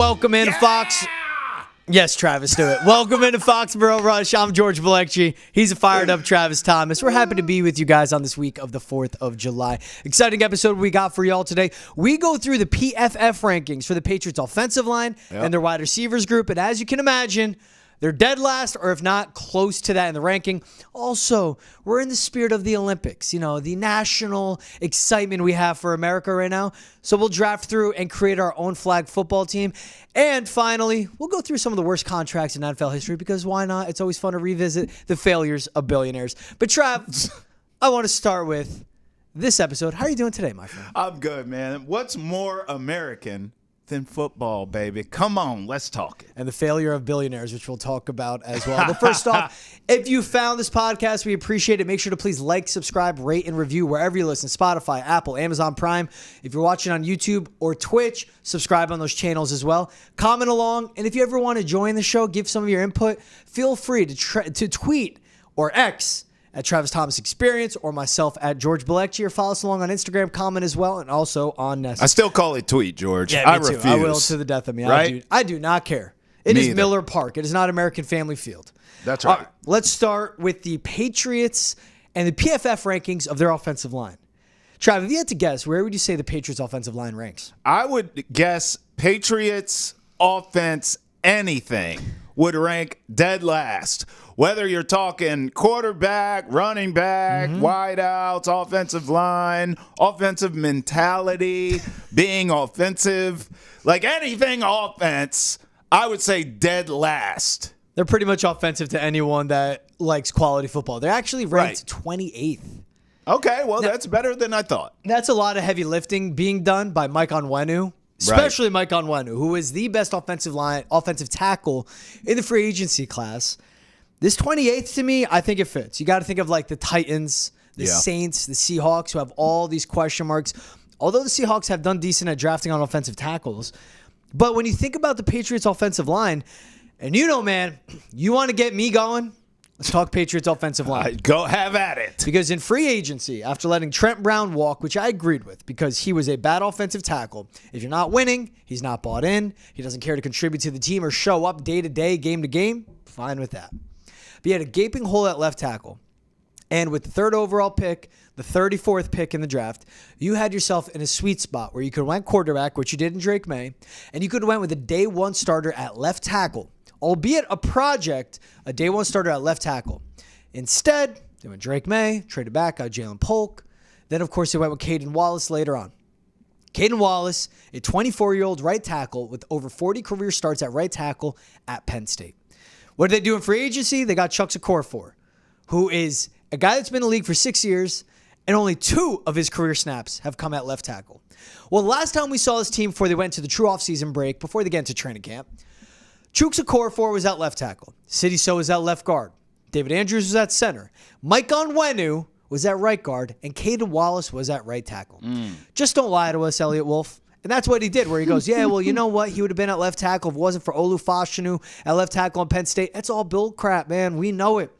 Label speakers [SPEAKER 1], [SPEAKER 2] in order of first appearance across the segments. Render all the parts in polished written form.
[SPEAKER 1] Welcome in, Fox. Yes, Travis, do it. Welcome into Foxboro Rush. I'm George Balekji. He's a fired up Travis Thomas. We're happy to be with you guys on this week of the 4th of July. Exciting episode we got for y'all today. We go through the PFF rankings for the Patriots offensive line and their wide receivers group. And as you can imagine, they're dead last, or if not, close to that in the ranking. Also, we're in the spirit of the Olympics, the national excitement we have for America right now. So we'll draft through and create our own flag football team. And finally, we'll go through some of the worst contracts in NFL history, because why not? It's always fun to revisit the failures of billionaires. But Trav, I want to start with this episode. How are you doing today, my friend?
[SPEAKER 2] I'm good, man. What's more American than football, baby? Come on, let's talk it.
[SPEAKER 1] And the failure of billionaires, which we'll talk about as well. But first off, if you found this podcast, we appreciate it. Make sure to please like, subscribe, rate, and review wherever you listen. Spotify, Apple, Amazon Prime. If you're watching on YouTube or Twitch, subscribe on those channels as well. Comment along. And if you ever want to join the show, give some of your input, feel free to tweet or X at Travis Thomas Experience, or myself at George Balekji, or follow us along on Instagram, comment as well, and also on Nest.
[SPEAKER 2] I still call it tweet, George.
[SPEAKER 1] Yeah,
[SPEAKER 2] I
[SPEAKER 1] me too.
[SPEAKER 2] refuse.
[SPEAKER 1] I will to the death of me.
[SPEAKER 2] Right?
[SPEAKER 1] I do not care. It
[SPEAKER 2] Me
[SPEAKER 1] is
[SPEAKER 2] either.
[SPEAKER 1] Miller Park. It is not American Family Field.
[SPEAKER 2] That's
[SPEAKER 1] All
[SPEAKER 2] right.
[SPEAKER 1] Let's start with the Patriots and the PFF rankings of their offensive line. Trav, if you had to guess, where would you say the Patriots offensive line ranks?
[SPEAKER 2] I would guess Patriots offense anything would rank dead last. Whether you're talking quarterback, running back, wideouts, offensive line, offensive mentality, being offensive, like anything offense, I would say dead last.
[SPEAKER 1] They're pretty much offensive to anyone that likes quality football. They're actually ranked 28th.
[SPEAKER 2] Okay, well, that's better than I thought.
[SPEAKER 1] That's a lot of heavy lifting being done by Mike Onwenu. Especially Mike Onwenu, who is the best offensive tackle in the free agency class. This 28th, to me, I think it fits. You got to think of like the Titans, the Saints, the Seahawks, who have all these question marks. Although the Seahawks have done decent at drafting on offensive tackles. But when you think about the Patriots offensive line, and man, you want to get me going? Let's talk Patriots offensive line.
[SPEAKER 2] Go have at it.
[SPEAKER 1] Because in free agency, after letting Trent Brown walk, which I agreed with because he was a bad offensive tackle, if you're not winning, he's not bought in, he doesn't care to contribute to the team or show up day to day, game to game, fine with that. But he had a gaping hole at left tackle. And with the 3rd overall pick, the 34th pick in the draft, you had yourself in a sweet spot where you could have went quarterback, which you did in Drake May, and you could have went with a day one starter at left tackle. Albeit a project, a day one starter at left tackle. Instead, they went Drake May, traded back, got Jalen Polk. Then, of course, they went with Caden Wallace later on. Caden Wallace, a 24-year-old right tackle with over 40 career starts at right tackle at Penn State. What did they do in free agency? They got Chuck Okorafor, who is a guy that's been in the league for 6 years, and only 2 of his career snaps have come at left tackle. Well, last time we saw this team before they went to the true offseason break, before they get into training camp, Chuks Okorafor was at left tackle. Sidney So was at left guard. David Andrews was at center. Mike Onwenu was at right guard. And Caden Wallace was at right tackle. Just don't lie to us, Elliot Wolf. And that's what he did, where he goes, yeah, well, you know what? He would have been at left tackle if it wasn't for Olu Fashanu at left tackle in Penn State. That's all bull crap, man. We know it.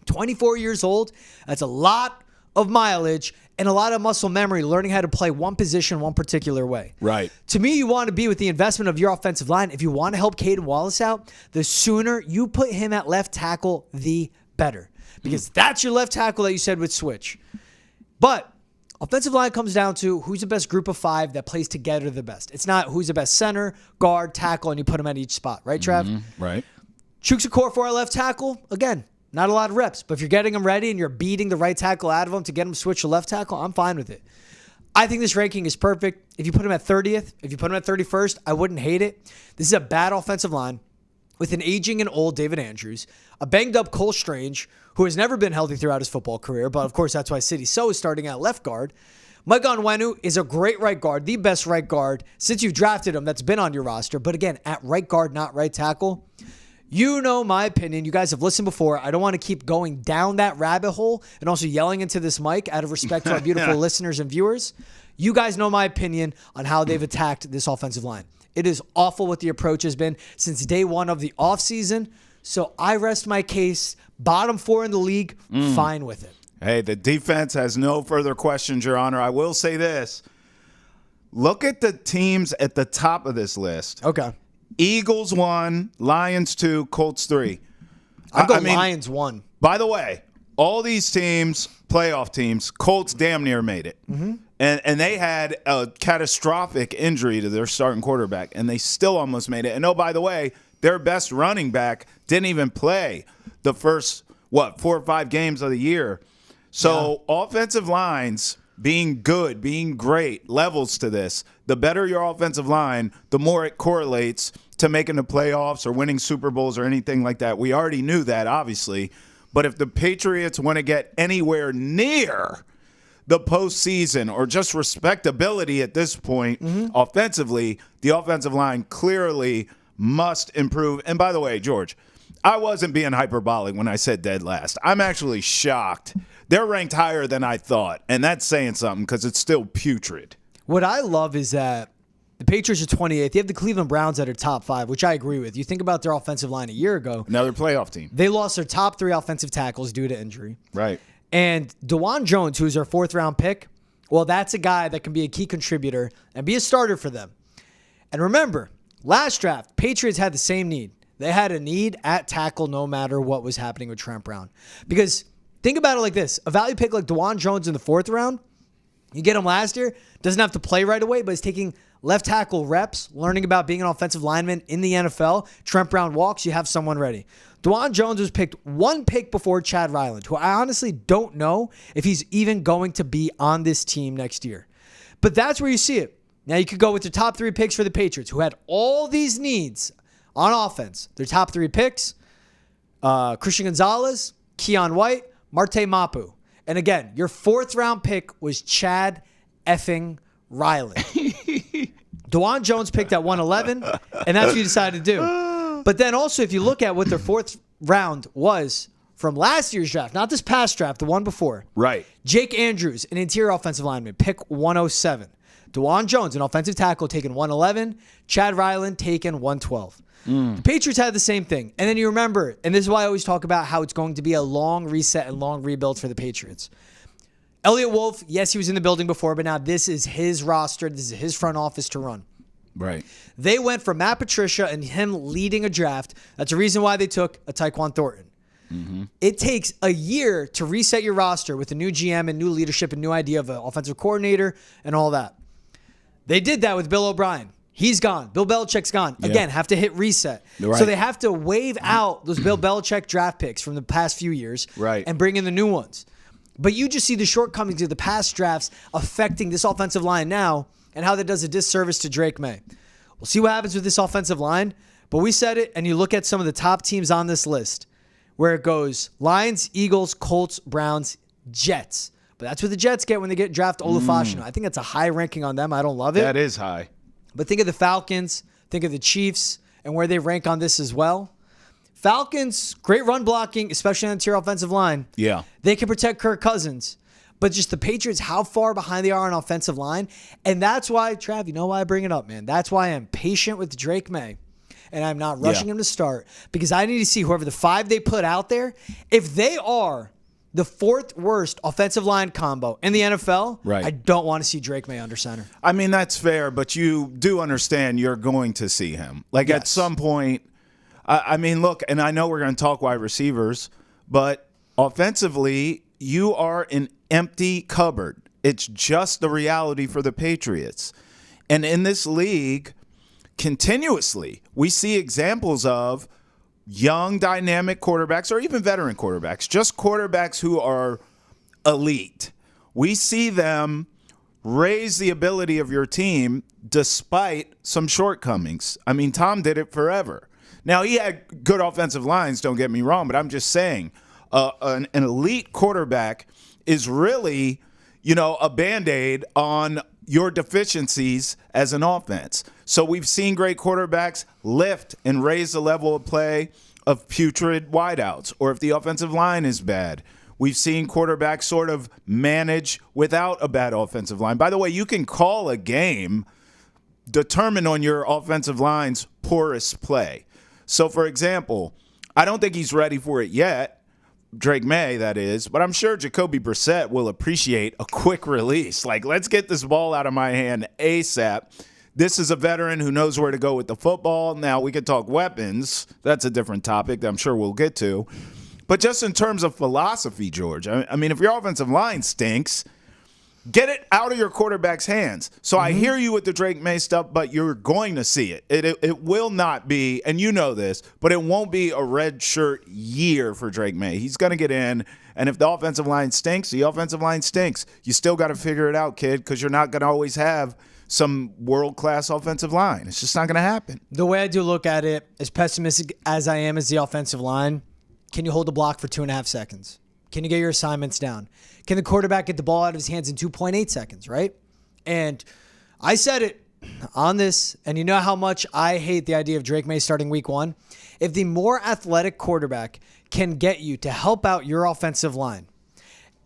[SPEAKER 1] 24 years old. That's a lot of mileage and a lot of muscle memory, learning how to play one position one particular way.
[SPEAKER 2] Right.
[SPEAKER 1] To me, you want to be with the investment of your offensive line. If you want to help Caden Wallace out, the sooner you put him at left tackle, the better. Because that's your left tackle that you said would switch. But offensive line comes down to who's the best group of 5 that plays together the best. It's not who's the best center, guard, tackle, and you put them at each spot. Right, Trav?
[SPEAKER 2] Right.
[SPEAKER 1] Chuks Okorafor at left tackle, again, not a lot of reps, but if you're getting him ready and you're beating the right tackle out of him to get him to switch to left tackle, I'm fine with it. I think this ranking is perfect. If you put him at 30th, if you put him at 31st, I wouldn't hate it. This is a bad offensive line with an aging and old David Andrews, a banged-up Cole Strange, who has never been healthy throughout his football career, but of course that's why Sidney So is starting at left guard. Mike Onwenu is a great right guard, the best right guard since you've drafted him that's been on your roster, but again, at right guard, not right tackle. You know my opinion. You guys have listened before. I don't want to keep going down that rabbit hole and also yelling into this mic out of respect to our beautiful listeners and viewers. You guys know my opinion on how they've attacked this offensive line. It is awful what the approach has been since day one of the offseason. So I rest my case. Bottom 4 in the league, fine with it.
[SPEAKER 2] Hey, the defense has no further questions, Your Honor. I will say this. Look at the teams at the top of this list.
[SPEAKER 1] Okay.
[SPEAKER 2] Eagles 1, Lions 2, Colts 3.
[SPEAKER 1] I'll go Lions 1.
[SPEAKER 2] By the way, all these teams, playoff teams, Colts damn near made it. Mm-hmm. And they had a catastrophic injury to their starting quarterback, and they still almost made it. And, oh, by the way, their best running back didn't even play the first, 4 or 5 games of the year. So offensive lines being good, being great, levels to this. The better your offensive line, the more it correlates to making the playoffs or winning Super Bowls or anything like that. We already knew that, obviously. But if the Patriots want to get anywhere near the postseason or just respectability at this point, offensively, the offensive line clearly must improve. And by the way, George, I wasn't being hyperbolic when I said dead last. I'm actually shocked. They're ranked higher than I thought, and that's saying something because it's still putrid.
[SPEAKER 1] What I love is that the Patriots are 28th. You have the Cleveland Browns that are top 5, which I agree with. You think about their offensive line a year ago.
[SPEAKER 2] Another playoff team.
[SPEAKER 1] They lost their top 3 offensive tackles due to injury.
[SPEAKER 2] Right.
[SPEAKER 1] And DeJuan Jones, who's their 4th-round pick, well, that's a guy that can be a key contributor and be a starter for them. And remember, last draft, Patriots had the same need. They had a need at tackle no matter what was happening with Trent Brown. Because think about it like this. A value pick like DeJuan Jones in the 4th round, you get him last year, doesn't have to play right away, but he's taking left tackle reps, learning about being an offensive lineman in the NFL. Trent Brown walks, you have someone ready. DeJuan Jones was picked 1 pick before Chad Ryland, who I honestly don't know if he's even going to be on this team next year. But that's where you see it. Now you could go with the top 3 picks for the Patriots, who had all these needs on offense. Their top 3 picks, Christian Gonzalez, Keon White, Marte Mapu. And again, your 4th-round pick was Chad effing Ryland. DeJuan Jones picked at 111, and that's what you decided to do. But then also, if you look at what their 4th round was from last year's draft, not this past draft, the one before.
[SPEAKER 2] Right.
[SPEAKER 1] Jake Andrews, an interior offensive lineman, pick 107. DeJuan Jones, an offensive tackle, taken 111. Chad Ryland, taken 112. The Patriots had the same thing. And then you remember, and this is why I always talk about how it's going to be a long reset and long rebuild for the Patriots. Elliott Wolf, yes, he was in the building before, but now this is his roster. This is his front office to run.
[SPEAKER 2] Right.
[SPEAKER 1] They went from Matt Patricia and him leading a draft. That's the reason why they took a Tyquan Thornton. Mm-hmm. It takes a year to reset your roster with a new GM and new leadership and new idea of an offensive coordinator and all that. They did that with Bill O'Brien. He's gone. Bill Belichick's gone. Again, have to hit reset. Right. So they have to wave out those Bill Belichick draft picks from the past few years and bring in the new ones. But you just see the shortcomings of the past drafts affecting this offensive line now and how that does a disservice to Drake May. We'll see what happens with this offensive line. But we said it, and you look at some of the top teams on this list where it goes Lions, Eagles, Colts, Browns, Jets. But that's what the Jets get when they get draft Olufashino. I think that's a high ranking on them. I don't love it.
[SPEAKER 2] That is high.
[SPEAKER 1] But think of the Falcons, think of the Chiefs, and where they rank on this as well. Falcons, great run blocking, especially on the interior offensive line.
[SPEAKER 2] Yeah.
[SPEAKER 1] They can protect Kirk Cousins. But just the Patriots, how far behind they are on offensive line. And that's why, Trav, you know why I bring it up, man. That's why I'm patient with Drake May. And I'm not rushing him to start. Because I need to see whoever the 5 they put out there, if they are the 4th worst offensive line combo in the NFL, I don't want to see Drake May under center.
[SPEAKER 2] I mean, that's fair, but you do understand you're going to see him. Like at some point, I mean, look, and I know we're going to talk wide receivers, but offensively, you are an empty cupboard. It's just the reality for the Patriots. And in this league, continuously, we see examples of young, dynamic quarterbacks, or even veteran quarterbacks, just quarterbacks who are elite. We see them raise the ability of your team despite some shortcomings. I mean, Tom did it forever. Now, he had good offensive lines, don't get me wrong, but I'm just saying an elite quarterback is really, a Band-Aid on your deficiencies as an offense. So we've seen great quarterbacks lift and raise the level of play of putrid wideouts, or if the offensive line is bad. We've seen quarterbacks sort of manage without a bad offensive line. By the way, you can call a game determined on your offensive line's poorest play. So, for example, I don't think he's ready for it yet, Drake May, that is, but I'm sure Jacoby Brissett will appreciate a quick release. Like, let's get this ball out of my hand ASAP. This is a veteran who knows where to go with the football. Now, we could talk weapons. That's a different topic that I'm sure we'll get to. But just in terms of philosophy, George, I mean, if your offensive line stinks, get it out of your quarterback's hands. So I hear you with the Drake May stuff, but you're going to see it. It will not be, and you know this, but it won't be a red shirt year for Drake May. He's going to get in, and if the offensive line stinks, the offensive line stinks. You still got to figure it out, kid, because you're not going to always have some world-class offensive line. It's just not going to happen.
[SPEAKER 1] The way I do look at it, as pessimistic as I am as the offensive line, can you hold the block for 2.5 seconds? Can you get your assignments down? Can the quarterback get the ball out of his hands in 2.8 seconds, right? And I said it on this, and you know how much I hate the idea of Drake May starting week 1. If the more athletic quarterback can get you to help out your offensive line,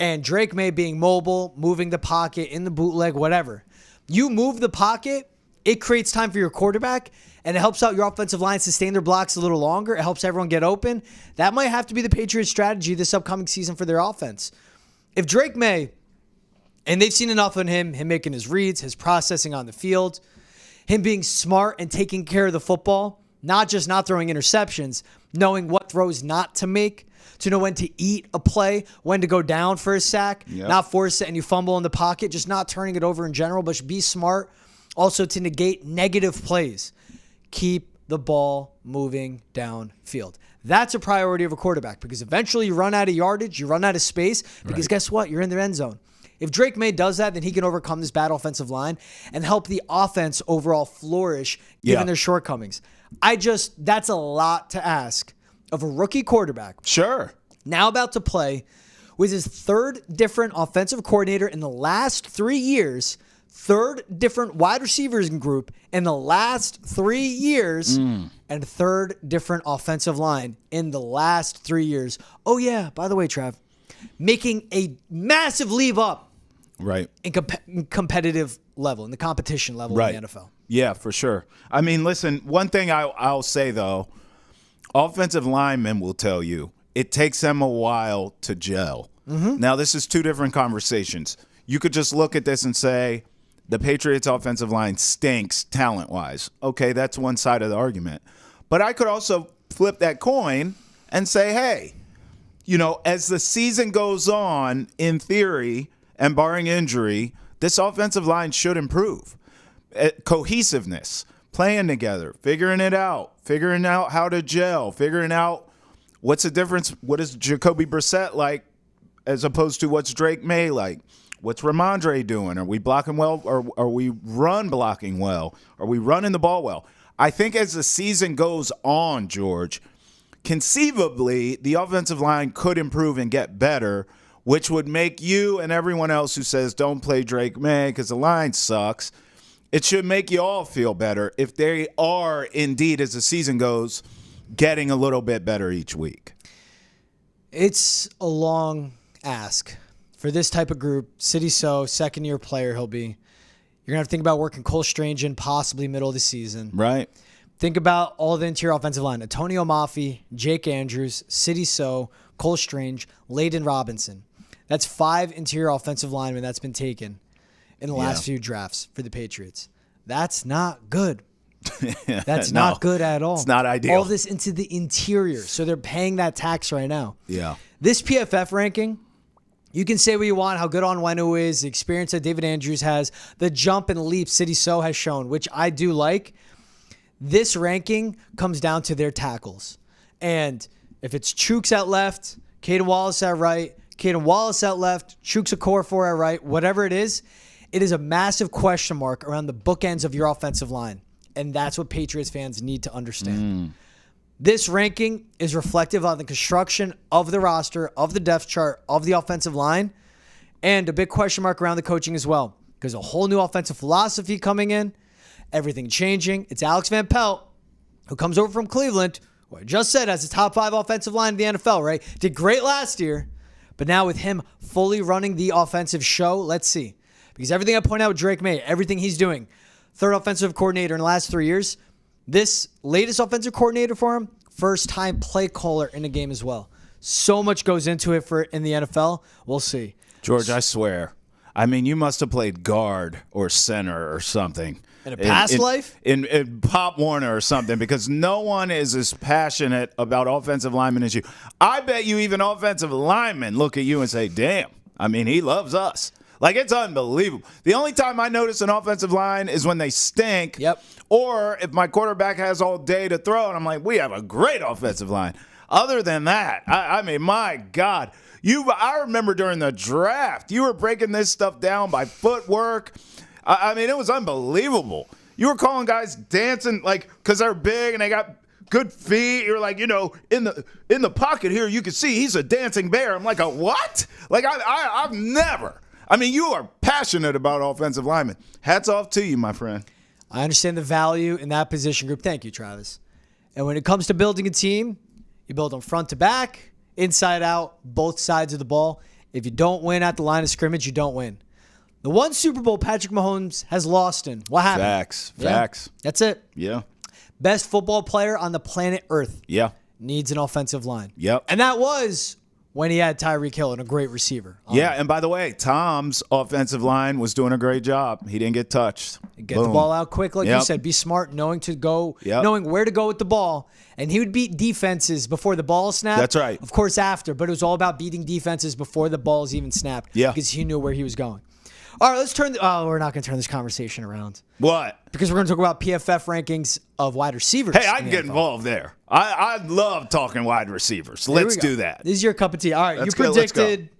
[SPEAKER 1] and Drake May being mobile, moving the pocket, in the bootleg, whatever, you move the pocket, it creates time for your quarterback, and it helps out your offensive line sustain their blocks a little longer. It helps everyone get open. That might have to be the Patriots' strategy this upcoming season for their offense. If Drake May, and they've seen enough of him making his reads, his processing on the field, him being smart and taking care of the football, not just not throwing interceptions, knowing what throws not to make, to know when to eat a play, when to go down for a sack, not force it and you fumble in the pocket, just not turning it over in general, but be smart. Also to negate negative plays. Keep the ball moving downfield. That's a priority of a quarterback because eventually you run out of yardage, you run out of space because guess what? You're in their end zone. If Drake May does that, then he can overcome this bad offensive line and help the offense overall flourish given their shortcomings. That's a lot to ask of a rookie quarterback.
[SPEAKER 2] Sure.
[SPEAKER 1] Now about to play with his third different offensive coordinator in the last 3 years, third different wide receivers group in the last 3 years, and third different offensive line in the last 3 years. Oh, yeah, by the way, Trav, making a massive leap up in competitive level, in the competition level in the NFL.
[SPEAKER 2] Yeah, for sure. I mean, listen, one thing I'll say, though, offensive linemen will tell you, it takes them a while to gel. Now, this is two different conversations. You could just look at this and say, the Patriots' offensive line stinks talent-wise. Okay, that's one side of the argument. But I could also flip that coin and say, hey, you know, as the season goes on, in theory, and barring injury, this offensive line should improve. Cohesiveness, playing together, figuring out how to gel, figuring out what's the difference, what is Jacoby Brissett like as opposed to what's Drake May like? What's Ramondre doing? Are we blocking well? Or are we run blocking well? Are we running the ball well? I think as the season goes on, George, conceivably, the offensive line could improve and get better, which would make you and everyone else who says don't play Drake May because the line sucks, it should make you all feel better if they are indeed, as the season goes, getting a little bit better each week.
[SPEAKER 1] It's a long ask. For this type of group, City So, second-year player he'll be. You're going to have to think about working Cole Strange in possibly middle of the season.
[SPEAKER 2] Right.
[SPEAKER 1] Think about all the interior offensive line. Antonio Maffey, Jake Andrews, City So, Cole Strange, Layden Robinson. That's 5 interior offensive linemen that's been taken in the last few drafts for the Patriots. That's not good. That's not good at all.
[SPEAKER 2] It's not ideal.
[SPEAKER 1] All this into the interior. So they're paying that tax right now.
[SPEAKER 2] Yeah.
[SPEAKER 1] This PFF ranking, you can say what you want, how good Onwenu is, the experience that David Andrews has, the jump and leap City So has shown, which I do like. This ranking comes down to their tackles. And if it's Chooks at left, Caden Wallace at right, Caden Wallace at left, Chooks Okorafor at right, whatever it is a massive question mark around the bookends of your offensive line. And that's what Patriots fans need to understand. This ranking is reflective on the construction of the roster, of the depth chart, of the offensive line, and a big question mark around the coaching as well. Because a whole new offensive philosophy coming in, everything changing. It's Alex Van Pelt, who comes over from Cleveland, who I just said has a top 5 offensive line in the NFL, right? Did great last year, but now with him fully running the offensive show, let's see. Because everything I point out with Drake May, everything he's doing, third offensive coordinator in the last 3 years, this latest offensive coordinator for him, first-time play caller in a game as well. So much goes into it in the NFL. We'll see.
[SPEAKER 2] George, I swear. I mean, you must have played guard or center or something
[SPEAKER 1] In a past life?
[SPEAKER 2] In Pop Warner or something, because no one is as passionate about offensive linemen as you. I bet you even offensive linemen look at you and say, damn, I mean, he loves us. Like, it's unbelievable. The only time I notice an offensive line is when they stink.
[SPEAKER 1] Yep.
[SPEAKER 2] Or if my quarterback has all day to throw, and I'm like, we have a great offensive line. Other than that, I mean, my God. I remember during the draft, you were breaking this stuff down by footwork. I mean, it was unbelievable. You were calling guys dancing, like, because they're big and they got good feet. You're like, in the pocket here, you can see he's a dancing bear. I'm like, a what? Like, I've never. I mean, you are passionate about offensive linemen. Hats off to you, my friend.
[SPEAKER 1] I understand the value in that position group. Thank you, Travis. And when it comes to building a team, you build them front to back, inside out, both sides of the ball. If you don't win at the line of scrimmage, you don't win. The one Super Bowl Patrick Mahomes has lost in. What happened?
[SPEAKER 2] Facts.
[SPEAKER 1] That's it.
[SPEAKER 2] Yeah.
[SPEAKER 1] Best football player on the planet Earth.
[SPEAKER 2] Yeah.
[SPEAKER 1] Needs an offensive line.
[SPEAKER 2] Yep.
[SPEAKER 1] And that was when he had Tyreek Hill and a great receiver.
[SPEAKER 2] Yeah, and by the way, Tom's offensive line was doing a great job. He didn't get touched.
[SPEAKER 1] Get the ball out quick, like you said. Be smart, knowing where to go with the ball. And he would beat defenses before the ball snapped.
[SPEAKER 2] That's right.
[SPEAKER 1] Of course, after. But it was all about beating defenses before the balls even snapped.
[SPEAKER 2] Yeah.
[SPEAKER 1] Because he knew where he was going. All right, let's turn. We're not going to turn this conversation around.
[SPEAKER 2] What?
[SPEAKER 1] Because we're going to talk about PFF rankings of wide receivers.
[SPEAKER 2] Hey, I can get involved there. I love talking wide receivers. Let's do that.
[SPEAKER 1] This is your cup of tea. All right, you predicted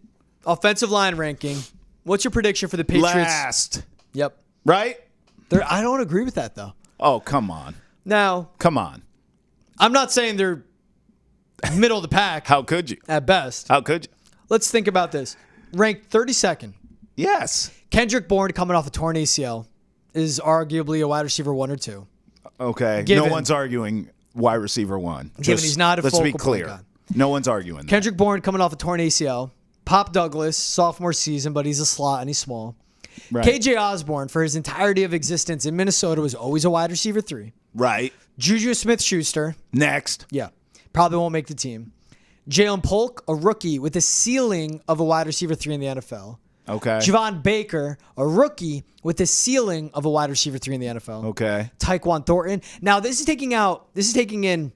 [SPEAKER 1] offensive line ranking. What's your prediction for the Patriots?
[SPEAKER 2] Last.
[SPEAKER 1] Yep.
[SPEAKER 2] Right?
[SPEAKER 1] I don't agree with that, though.
[SPEAKER 2] Oh, come on.
[SPEAKER 1] Now,
[SPEAKER 2] come on.
[SPEAKER 1] I'm not saying they're middle of the pack.
[SPEAKER 2] How could you?
[SPEAKER 1] At best.
[SPEAKER 2] How could you?
[SPEAKER 1] Let's think about this. Ranked 32nd.
[SPEAKER 2] Yes.
[SPEAKER 1] Kendrick Bourne, coming off a torn ACL, is arguably a wide receiver 1 or 2.
[SPEAKER 2] Okay. No one's arguing wide receiver 1.
[SPEAKER 1] Given he's not a focal
[SPEAKER 2] let's be clear.
[SPEAKER 1] point guy.
[SPEAKER 2] No one's arguing that.
[SPEAKER 1] Kendrick Bourne coming off a torn ACL. Pop Douglas, sophomore season, but he's a slot and he's small. Right. KJ Osborne, for his entirety of existence in Minnesota, was always a wide receiver 3.
[SPEAKER 2] Right.
[SPEAKER 1] Juju Smith-Schuster.
[SPEAKER 2] Next.
[SPEAKER 1] Yeah. Probably won't make the team. Jalen Polk, a rookie with a ceiling of a wide receiver 3 in the NFL.
[SPEAKER 2] Okay.
[SPEAKER 1] Javon Baker, a rookie with a ceiling of a wide receiver 3 in the NFL.
[SPEAKER 2] Okay.
[SPEAKER 1] Tyquan Thornton. Now, this is taking in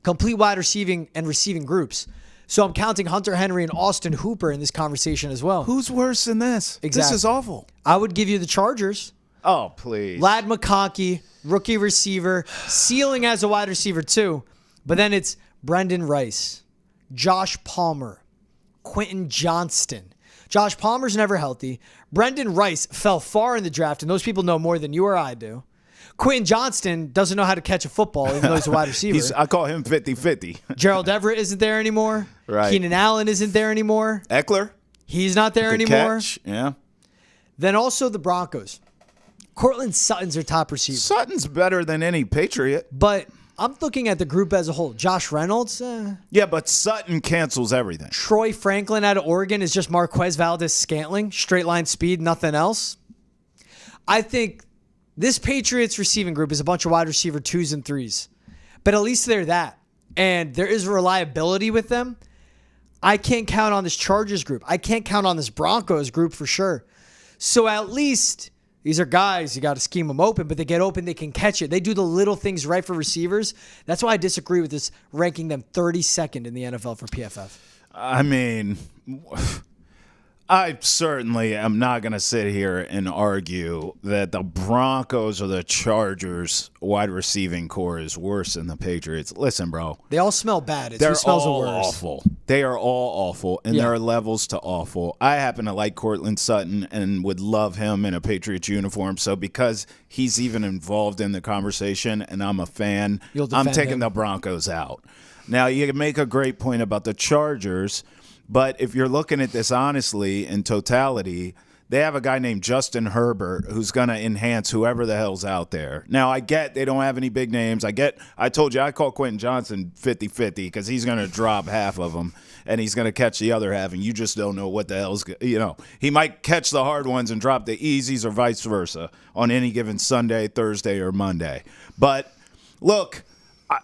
[SPEAKER 1] complete wide receiving and receiving groups. So I'm counting Hunter Henry and Austin Hooper in this conversation as well.
[SPEAKER 2] Who's worse than this?
[SPEAKER 1] Exactly.
[SPEAKER 2] This is awful.
[SPEAKER 1] I would give you the Chargers.
[SPEAKER 2] Oh, please.
[SPEAKER 1] Lad McConkey, rookie receiver, ceiling as a wide receiver too. But then it's Brendan Rice, Josh Palmer, Quentin Johnston. Josh Palmer's never healthy. Brendan Rice fell far in the draft, and those people know more than you or I do. Quentin Johnston doesn't know how to catch a football, even though he's a wide receiver.
[SPEAKER 2] I call him 50-50.
[SPEAKER 1] Gerald Everett isn't there anymore.
[SPEAKER 2] Right.
[SPEAKER 1] Keenan Allen isn't there anymore.
[SPEAKER 2] Eckler?
[SPEAKER 1] He's not there anymore.
[SPEAKER 2] Catch. Yeah.
[SPEAKER 1] Then also the Broncos. Cortland Sutton's their top receiver.
[SPEAKER 2] Sutton's better than any Patriot.
[SPEAKER 1] But I'm looking at the group as a whole. Josh Reynolds.
[SPEAKER 2] Yeah, but Sutton cancels everything.
[SPEAKER 1] Troy Franklin out of Oregon is just Marquez Valdez-Scantling. Straight line speed, nothing else. I think this Patriots receiving group is a bunch of wide receiver 2s and 3s. But at least they're that. And there is reliability with them. I can't count on this Chargers group. I can't count on this Broncos group for sure. So at least these are guys, you got to scheme them open, but they get open, they can catch it. They do the little things right for receivers. That's why I disagree with this ranking them 32nd in the NFL for PFF.
[SPEAKER 2] I mean, I certainly am not going to sit here and argue that the Broncos or the Chargers wide receiving core is worse than the Patriots. Listen, bro.
[SPEAKER 1] They all smell bad.
[SPEAKER 2] They're all awful. They are all awful, and there are levels to awful. I happen to like Cortland Sutton and would love him in a Patriots uniform, so because he's even involved in the conversation and I'm a fan, I'm taking the Broncos out. Now, you can make a great point about the Chargers, but if you're looking at this honestly in totality, they have a guy named Justin Herbert who's going to enhance whoever the hell's out there. Now, I get they don't have any big names. I told you I call Quentin Johnson 50-50 because he's going to drop half of them and he's going to catch the other half, and you just don't know what the hell's – he might catch the hard ones and drop the easies or vice versa on any given Sunday, Thursday, or Monday. But, look,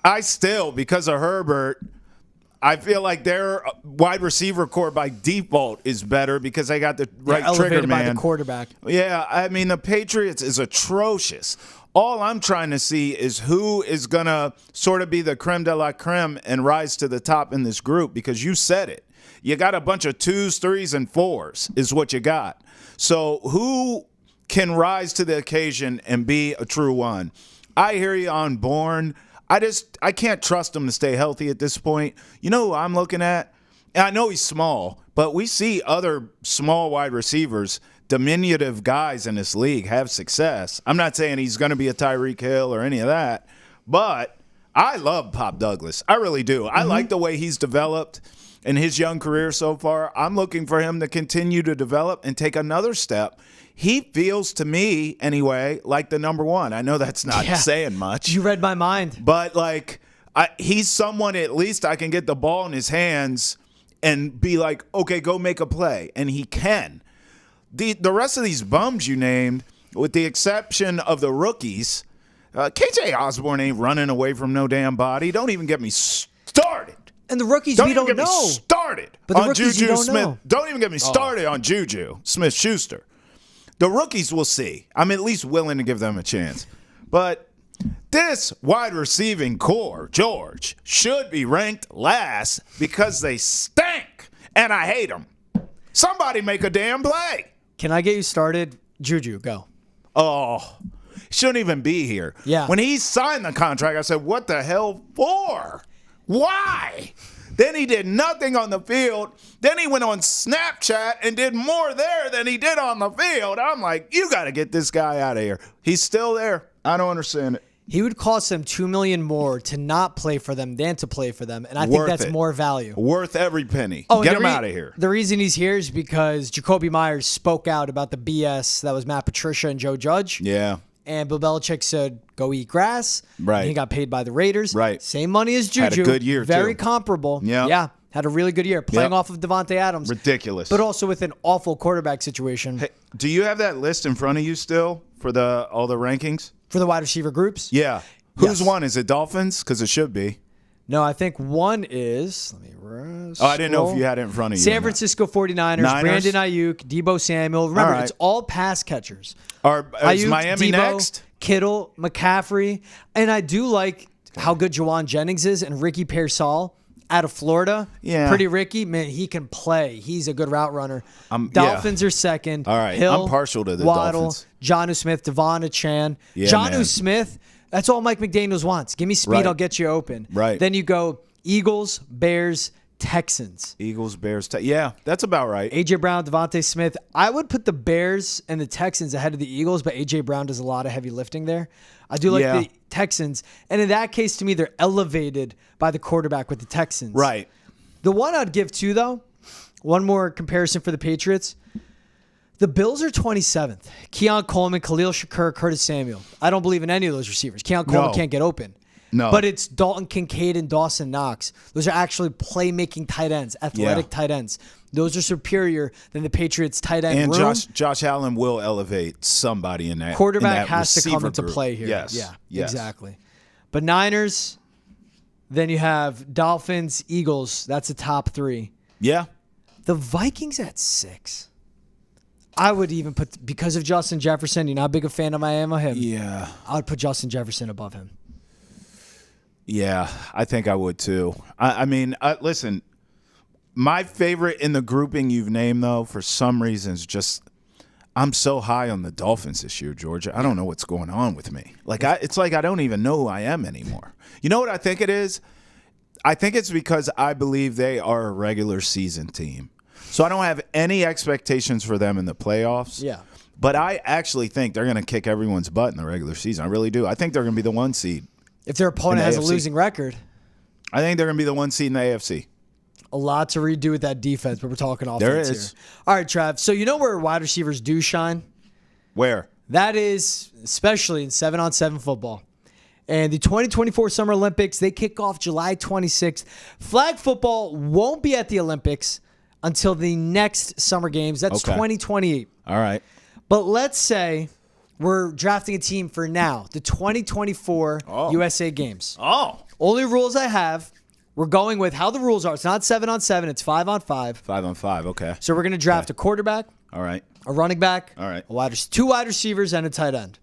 [SPEAKER 2] I still, because of Herbert – I feel like their wide receiver core by default is better because they got the right trigger
[SPEAKER 1] elevated
[SPEAKER 2] man.
[SPEAKER 1] by the quarterback.
[SPEAKER 2] Yeah, I mean, the Patriots is atrocious. All I'm trying to see is who is going to sort of be the creme de la creme and rise to the top in this group, because you said it. You got a bunch of 2s, 3s, and 4s is what you got. So who can rise to the occasion and be a true one? I hear you on Bourne. I can't trust him to stay healthy at this point. You know who I'm looking at? And I know he's small, but we see other small wide receivers, diminutive guys in this league, have success. I'm not saying he's going to be a Tyreek Hill or any of that, but I love Pop Douglas. I really do. I like the way he's developed in his young career so far. I'm looking for him to continue to develop and take another step. He feels to me, anyway, like the number one. I know that's not saying much.
[SPEAKER 1] You read my mind.
[SPEAKER 2] But, like, he's someone at least I can get the ball in his hands and be like, okay, go make a play. And he can. The rest of these bums you named, with the exception of the rookies, KJ Osborne ain't running away from no damn body. Don't even get me started.
[SPEAKER 1] And the rookies
[SPEAKER 2] Don't
[SPEAKER 1] we
[SPEAKER 2] even
[SPEAKER 1] don't
[SPEAKER 2] get
[SPEAKER 1] know.
[SPEAKER 2] me started
[SPEAKER 1] But the
[SPEAKER 2] on
[SPEAKER 1] rookies
[SPEAKER 2] Juju
[SPEAKER 1] you don't
[SPEAKER 2] Smith.
[SPEAKER 1] know.
[SPEAKER 2] Don't even get me started on Juju Smith-Schuster. The rookies we'll see. I'm at least willing to give them a chance. But this wide receiving core, George, should be ranked last because they stink, and I hate them. Somebody make a damn play.
[SPEAKER 1] Can I get you started? Juju, go.
[SPEAKER 2] Oh, shouldn't even be here.
[SPEAKER 1] Yeah.
[SPEAKER 2] When he signed the contract, I said, what the hell for? Why? Then he did nothing on the field. Then he went on Snapchat and did more there than he did on the field. I'm like, you got to get this guy out of here. He's still there. I don't understand it.
[SPEAKER 1] He would cost them $2 million more to not play for them than to play for them, and I think
[SPEAKER 2] Worth
[SPEAKER 1] that's
[SPEAKER 2] it.
[SPEAKER 1] more value.
[SPEAKER 2] Worth every penny.
[SPEAKER 1] Oh,
[SPEAKER 2] Get him out of here.
[SPEAKER 1] The reason he's here is because Jacoby Myers spoke out about the BS that was Matt Patricia and Joe Judge.
[SPEAKER 2] Yeah.
[SPEAKER 1] And Bill Belichick said, go eat grass.
[SPEAKER 2] Right.
[SPEAKER 1] And he got paid by the Raiders.
[SPEAKER 2] Right.
[SPEAKER 1] Same money as Juju.
[SPEAKER 2] Had a good year,
[SPEAKER 1] Very
[SPEAKER 2] too.
[SPEAKER 1] comparable.
[SPEAKER 2] Yeah.
[SPEAKER 1] Yeah. Had a really good year playing
[SPEAKER 2] Yep.
[SPEAKER 1] off of Devontae Adams.
[SPEAKER 2] Ridiculous.
[SPEAKER 1] But also with an awful quarterback situation.
[SPEAKER 2] Hey, do you have that list in front of you still for all the rankings?
[SPEAKER 1] For the wide receiver groups?
[SPEAKER 2] Yeah. Who's
[SPEAKER 1] Yes.
[SPEAKER 2] one? Is it Dolphins? Because it should be.
[SPEAKER 1] No, I think one is, let me rest.
[SPEAKER 2] Oh, I didn't know if you had it in front of you.
[SPEAKER 1] San Francisco 49ers,
[SPEAKER 2] Niners?
[SPEAKER 1] Brandon Ayuk, Debo Samuel. Remember,
[SPEAKER 2] All right.
[SPEAKER 1] it's all pass catchers.
[SPEAKER 2] Is
[SPEAKER 1] Ayuk,
[SPEAKER 2] Miami
[SPEAKER 1] Debo,
[SPEAKER 2] next?
[SPEAKER 1] Kittle, McCaffrey. And I do like how good Jawan Jennings is and Ricky Pearsall out of Florida.
[SPEAKER 2] Yeah.
[SPEAKER 1] Pretty Ricky. Man, he can play. He's a good route runner.
[SPEAKER 2] Yeah.
[SPEAKER 1] Dolphins are second.
[SPEAKER 2] All right.
[SPEAKER 1] Hill,
[SPEAKER 2] I'm partial to the
[SPEAKER 1] Waddle,
[SPEAKER 2] Dolphins.
[SPEAKER 1] Jonnu Smith, Devon Chan.
[SPEAKER 2] Yeah,
[SPEAKER 1] Jonnu
[SPEAKER 2] man.
[SPEAKER 1] Smith, that's all Mike McDaniels wants. Give me speed,
[SPEAKER 2] Right.
[SPEAKER 1] I'll get you open.
[SPEAKER 2] Right.
[SPEAKER 1] Then you go Eagles, Bears, Texans.
[SPEAKER 2] Eagles, Bears. Yeah, that's about right.
[SPEAKER 1] A.J. Brown, Devontae Smith. I would put the Bears and the Texans ahead of the Eagles, but A.J. Brown does a lot of heavy lifting there. I do like
[SPEAKER 2] Yeah.
[SPEAKER 1] the Texans. And in that case, to me, they're elevated by the quarterback with the Texans.
[SPEAKER 2] Right.
[SPEAKER 1] The one I'd give to, though, one more comparison for the Patriots. The Bills are 27th. Keon Coleman, Khalil Shakur, Curtis Samuel. I don't believe in any of those receivers. Keon Coleman
[SPEAKER 2] No.
[SPEAKER 1] can't get open.
[SPEAKER 2] No.
[SPEAKER 1] But it's Dalton Kincaid and Dawson Knox. Those are actually playmaking tight ends, athletic tight ends. Those are superior than the Patriots tight end
[SPEAKER 2] And
[SPEAKER 1] room.
[SPEAKER 2] Josh Allen will elevate somebody in that
[SPEAKER 1] Quarterback
[SPEAKER 2] in that
[SPEAKER 1] has to come
[SPEAKER 2] receiver
[SPEAKER 1] into
[SPEAKER 2] group.
[SPEAKER 1] play here.
[SPEAKER 2] Yes.
[SPEAKER 1] Yeah,
[SPEAKER 2] Yes.
[SPEAKER 1] exactly. But Niners, then you have Dolphins, Eagles. That's the top three.
[SPEAKER 2] Yeah.
[SPEAKER 1] The Vikings at 6. I would even put, because of Justin Jefferson, you're not big a fan of I am of him.
[SPEAKER 2] Yeah.
[SPEAKER 1] I would put Justin Jefferson above him.
[SPEAKER 2] Yeah, I think I would too. I mean, listen, my favorite in the grouping you've named, though, for some reasons, just I'm so high on the Dolphins this year, Georgia. I don't know what's going on with me. It's like I don't even know who I am anymore. You know what I think it is? I think it's because I believe they are a regular season team. So I don't have any expectations for them in the playoffs.
[SPEAKER 1] Yeah.
[SPEAKER 2] But I actually think they're going to kick everyone's butt in the regular season. I really do. I think they're going to be the 1 seed.
[SPEAKER 1] If their opponent
[SPEAKER 2] In
[SPEAKER 1] has
[SPEAKER 2] the
[SPEAKER 1] a
[SPEAKER 2] AFC.
[SPEAKER 1] losing record,
[SPEAKER 2] I think they're going to be the 1 seed in the AFC.
[SPEAKER 1] a lot to redo with that defense, but we're talking offense
[SPEAKER 2] There is.
[SPEAKER 1] here. All right, Trav. So you know where wide receivers do shine?
[SPEAKER 2] Where?
[SPEAKER 1] That is especially in 7-on-7 football. And the 2024 Summer Olympics, they kick off July 26th. Flag football won't be at the Olympics until the next Summer Games. That's
[SPEAKER 2] Okay.
[SPEAKER 1] 2028.
[SPEAKER 2] All right.
[SPEAKER 1] But let's say we're drafting a team for now, the 2024 USA Games.
[SPEAKER 2] Oh.
[SPEAKER 1] Only rules I have, We're going with how the rules are. It's not 7-on-7. It's 5-on-5.
[SPEAKER 2] 5-on-5. Okay.
[SPEAKER 1] So we're going to draft a quarterback,
[SPEAKER 2] All right.
[SPEAKER 1] a running back,
[SPEAKER 2] All right.
[SPEAKER 1] two wide receivers, and a tight end.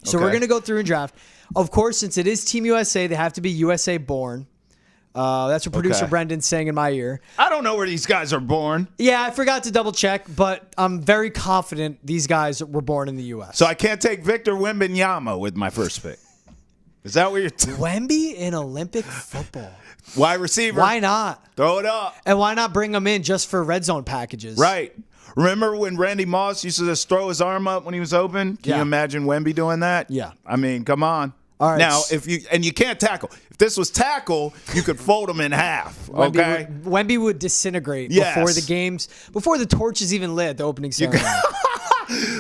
[SPEAKER 1] So
[SPEAKER 2] Okay.
[SPEAKER 1] we're going to go through and draft. Of course, since it is Team USA, they have to be USA born. That's what producer
[SPEAKER 2] Okay.
[SPEAKER 1] Brendan's saying in my ear.
[SPEAKER 2] I don't know where these guys are born,
[SPEAKER 1] Yeah, I forgot to double check, but I'm very confident these guys were born in the U.S.
[SPEAKER 2] so I can't take Victor Wembanyama with my first pick. Is that what you're
[SPEAKER 1] Wemby in Olympic football.
[SPEAKER 2] wide receiver?
[SPEAKER 1] Why not?
[SPEAKER 2] Throw it up.
[SPEAKER 1] And why not bring him in just for red zone packages?
[SPEAKER 2] Right. Remember when Randy Moss used to just throw his arm up when he was open? Can
[SPEAKER 1] Yeah.
[SPEAKER 2] you imagine Wemby doing that?
[SPEAKER 1] Yeah.
[SPEAKER 2] I mean, come on.
[SPEAKER 1] All right.
[SPEAKER 2] Now, you can't tackle. If this was tackle, you could fold him in half. Okay.
[SPEAKER 1] Wemby would disintegrate
[SPEAKER 2] Yes.
[SPEAKER 1] before the games, before the torches even lit at the opening ceremony.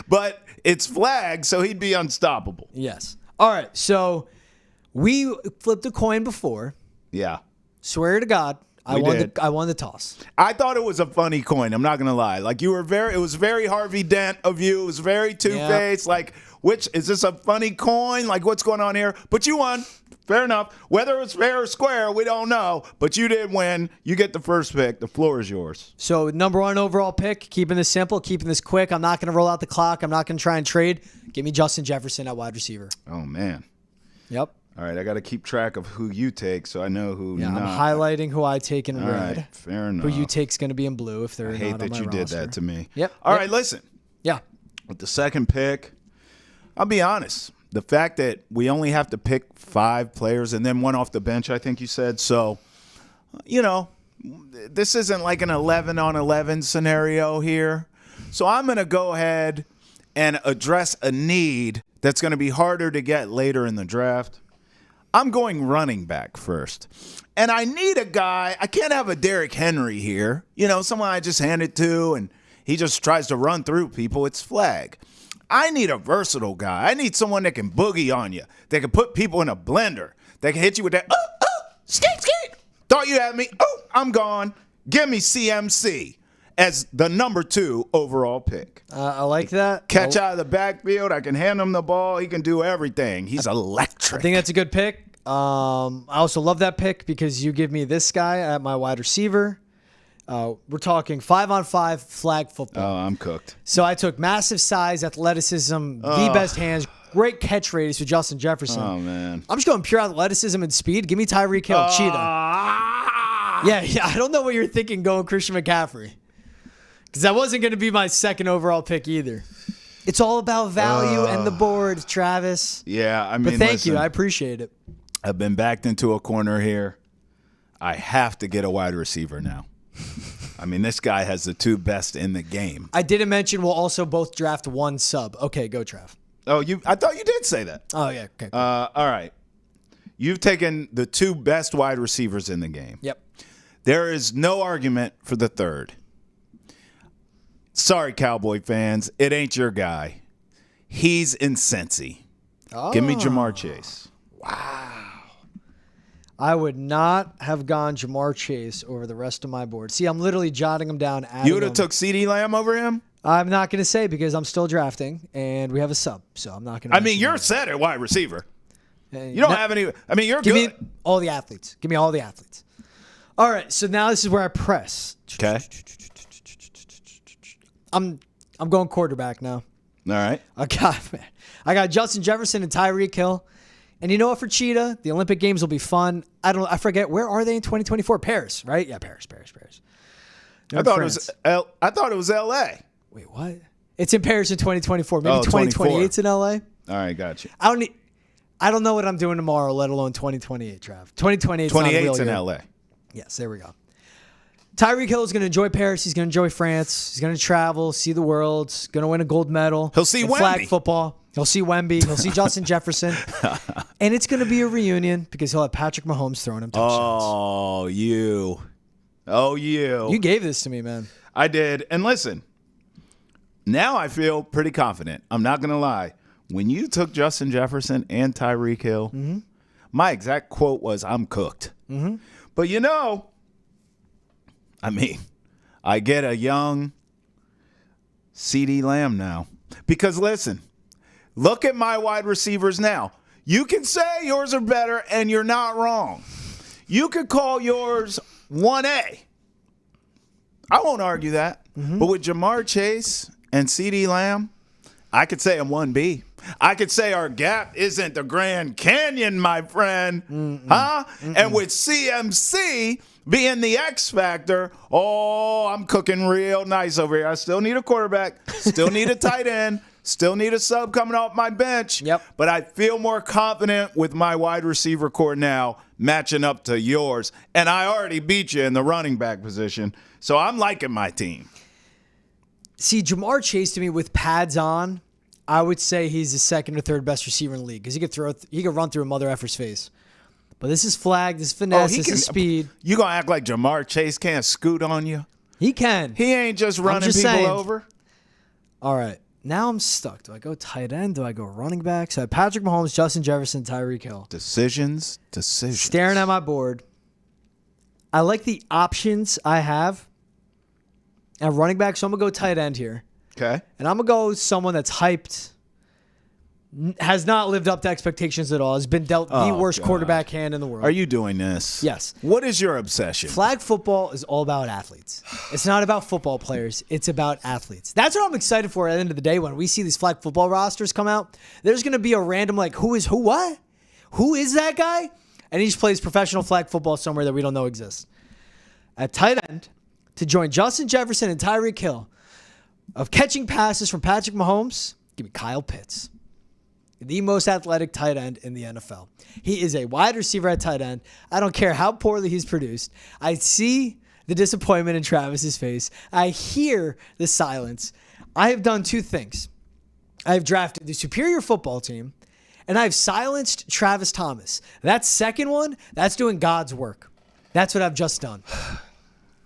[SPEAKER 2] But it's flagged, so he'd be unstoppable.
[SPEAKER 1] Yes. All right. So we flipped a coin before.
[SPEAKER 2] Yeah.
[SPEAKER 1] Swear to God, I
[SPEAKER 2] We
[SPEAKER 1] won.
[SPEAKER 2] did.
[SPEAKER 1] I won the toss.
[SPEAKER 2] I thought it was a funny coin. I'm not gonna lie. Like it was very Harvey Dent of you. It was very two-faced. Like, which is this a funny coin? Like, what's going on here? But you won. Fair enough. Whether it's fair or square, we don't know. But you did win. You get the first pick. The floor is yours.
[SPEAKER 1] So number 1 overall pick. Keeping this simple. Keeping this quick. I'm not going to roll out the clock. I'm not going to try and trade. Give me Justin Jefferson at wide receiver.
[SPEAKER 2] Oh man.
[SPEAKER 1] Yep.
[SPEAKER 2] All right. I got to keep track of who you take, so I know who.
[SPEAKER 1] Yeah,
[SPEAKER 2] not.
[SPEAKER 1] I'm highlighting who I take in
[SPEAKER 2] All
[SPEAKER 1] red.
[SPEAKER 2] right. Fair enough.
[SPEAKER 1] Who you take's going to be in blue if they're
[SPEAKER 2] I
[SPEAKER 1] not
[SPEAKER 2] hate
[SPEAKER 1] on
[SPEAKER 2] that
[SPEAKER 1] my
[SPEAKER 2] you did
[SPEAKER 1] roster.
[SPEAKER 2] that to me.
[SPEAKER 1] Yep.
[SPEAKER 2] All
[SPEAKER 1] Yep.
[SPEAKER 2] right. Listen.
[SPEAKER 1] Yeah.
[SPEAKER 2] With the second pick, I'll be honest. The fact that we only have to pick 5 players and then one off the bench, I think you said. So, this isn't like an 11-on-11 scenario here. So I'm going to go ahead and address a need that's going to be harder to get later in the draft. I'm going running back first. And I need a guy. I can't have a Derrick Henry here. Someone I just hand it to and he just tries to run through people. It's flag. I need a versatile guy. I need someone that can boogie on you, that can put people in a blender, that can hit you with that, skate. Thought you had me. Oh, I'm gone. Give me CMC as the number 2 overall pick.
[SPEAKER 1] I like that.
[SPEAKER 2] Catch out of the backfield. I can hand him the ball. He can do everything. He's electric.
[SPEAKER 1] I think that's a good pick. I also love that pick because you give me this guy at my wide receiver. We're talking 5-on-5 flag football.
[SPEAKER 2] Oh, I'm cooked.
[SPEAKER 1] So I took massive size, athleticism, the best hands, great catch radius with Justin Jefferson.
[SPEAKER 2] Oh, man.
[SPEAKER 1] I'm just going pure athleticism and speed. Give me Tyreek Hill, cheetah. Yeah, I don't know what you're thinking going Christian McCaffrey. Because that wasn't going to be my second overall pick either. It's all about value and the board, Travis.
[SPEAKER 2] Yeah, I mean,
[SPEAKER 1] But thank
[SPEAKER 2] listen,
[SPEAKER 1] you. I appreciate it.
[SPEAKER 2] I've been backed into a corner here. I have to get a wide receiver now. I mean, this guy has the 2 best in the game.
[SPEAKER 1] I didn't mention we'll also both draft 1 sub. Okay, go, Trav.
[SPEAKER 2] Oh, I thought you did say that.
[SPEAKER 1] Oh, yeah. Okay. Cool.
[SPEAKER 2] All right. You've taken the 2 best wide receivers in the game.
[SPEAKER 1] Yep.
[SPEAKER 2] There is no argument for the 3rd. Sorry, Cowboy fans. It ain't your guy. He's in Cincy. Give me Jamar Chase.
[SPEAKER 1] I would not have gone Jamar Chase over the rest of my board. See, I'm literally jotting them down.
[SPEAKER 2] You would have took CeeDee Lamb over him?
[SPEAKER 1] I'm not going to say because I'm still drafting and we have a sub, so I'm not going to.
[SPEAKER 2] I mean, you're set at wide receiver. You don't have any. I mean, you're
[SPEAKER 1] Give
[SPEAKER 2] good.
[SPEAKER 1] me all the athletes. Give me all the athletes. All right, so now this is where I press.
[SPEAKER 2] Okay.
[SPEAKER 1] I'm going quarterback now.
[SPEAKER 2] All right.
[SPEAKER 1] I got Justin Jefferson and Tyreek Hill. And you know what, for Cheetah, the Olympic Games will be fun. I forget, where are they in 2024? Paris, right? Yeah, Paris.
[SPEAKER 2] I thought it was L.A.
[SPEAKER 1] Wait, what? It's in Paris in 2024. Maybe
[SPEAKER 2] 24.
[SPEAKER 1] 2028's in LA.
[SPEAKER 2] All right, got you.
[SPEAKER 1] I don't know what I'm doing tomorrow, let alone 2028, Trav. 2028's
[SPEAKER 2] 28's in L.A.
[SPEAKER 1] Yes, there we go. Tyreek Hill is going to enjoy Paris. He's going to enjoy France. He's going to travel, see the world. He's going to win a gold medal.
[SPEAKER 2] He'll see
[SPEAKER 1] in
[SPEAKER 2] Wemby.
[SPEAKER 1] flag football. He'll see Wemby. He'll see Justin Jefferson. And it's going to be a reunion because he'll have Patrick Mahomes throwing him touchdowns.
[SPEAKER 2] Oh, you.
[SPEAKER 1] You gave this to me, man.
[SPEAKER 2] I did. And listen, now I feel pretty confident. I'm not going to lie. When you took Justin Jefferson and Tyreek Hill, my exact quote was, I'm cooked. But I mean, I get a young CeeDee Lamb now. Because listen, look at my wide receivers now. You can say yours are better, and you're not wrong. You could call yours 1A. I won't argue that. But with Jamar Chase and CeeDee Lamb, I could say I'm 1B. I could say our gap isn't the Grand Canyon, my friend. Huh? And with CMC being the X factor, I'm cooking real nice over here. I still need a quarterback, still need a tight end, still need a sub coming off my bench.
[SPEAKER 1] Yep.
[SPEAKER 2] But I feel more confident with my wide receiver core now matching up to yours. And I already beat you in the running back position. So I'm liking my team.
[SPEAKER 1] See, Jamar Chase to me with pads on, I would say he's the second or third best receiver in the league because he could run through a mother effer's face. But this is flag, this is finesse, this is speed.
[SPEAKER 2] You gonna act like Jamar Chase can't scoot on you?
[SPEAKER 1] He can.
[SPEAKER 2] He ain't just running people
[SPEAKER 1] saying.
[SPEAKER 2] over.
[SPEAKER 1] All right, now I'm stuck. Do I go tight end? Do I go running back? So I have Patrick Mahomes, Justin Jefferson, Tyreek Hill.
[SPEAKER 2] Decisions.
[SPEAKER 1] Staring at my board. I like the options I have at running back, so I'm going to go tight end here.
[SPEAKER 2] Okay.
[SPEAKER 1] And I'm going to go someone that's hyped, has not lived up to expectations at all, has been dealt the worst quarterback hand in the world.
[SPEAKER 2] Are you doing this?
[SPEAKER 1] Yes.
[SPEAKER 2] What is your obsession?
[SPEAKER 1] Flag football is all about athletes. It's not about football players. It's about athletes. That's what I'm excited for at the end of the day when we see these flag football rosters come out. There's going to be a random, who is who, what? Who is that guy? And he just plays professional flag football somewhere that we don't know exists. At tight end, to join Justin Jefferson and Tyreek Hill of catching passes from Patrick Mahomes, give me Kyle Pitts. The most athletic tight end in the NFL. He is a wide receiver at tight end. I don't care how poorly he's produced. I see the disappointment in Travis's face. I hear the silence. I have done two things. I have drafted the superior football team, and I've silenced Travis Thomas. That second one, that's doing God's work. That's what I've just done.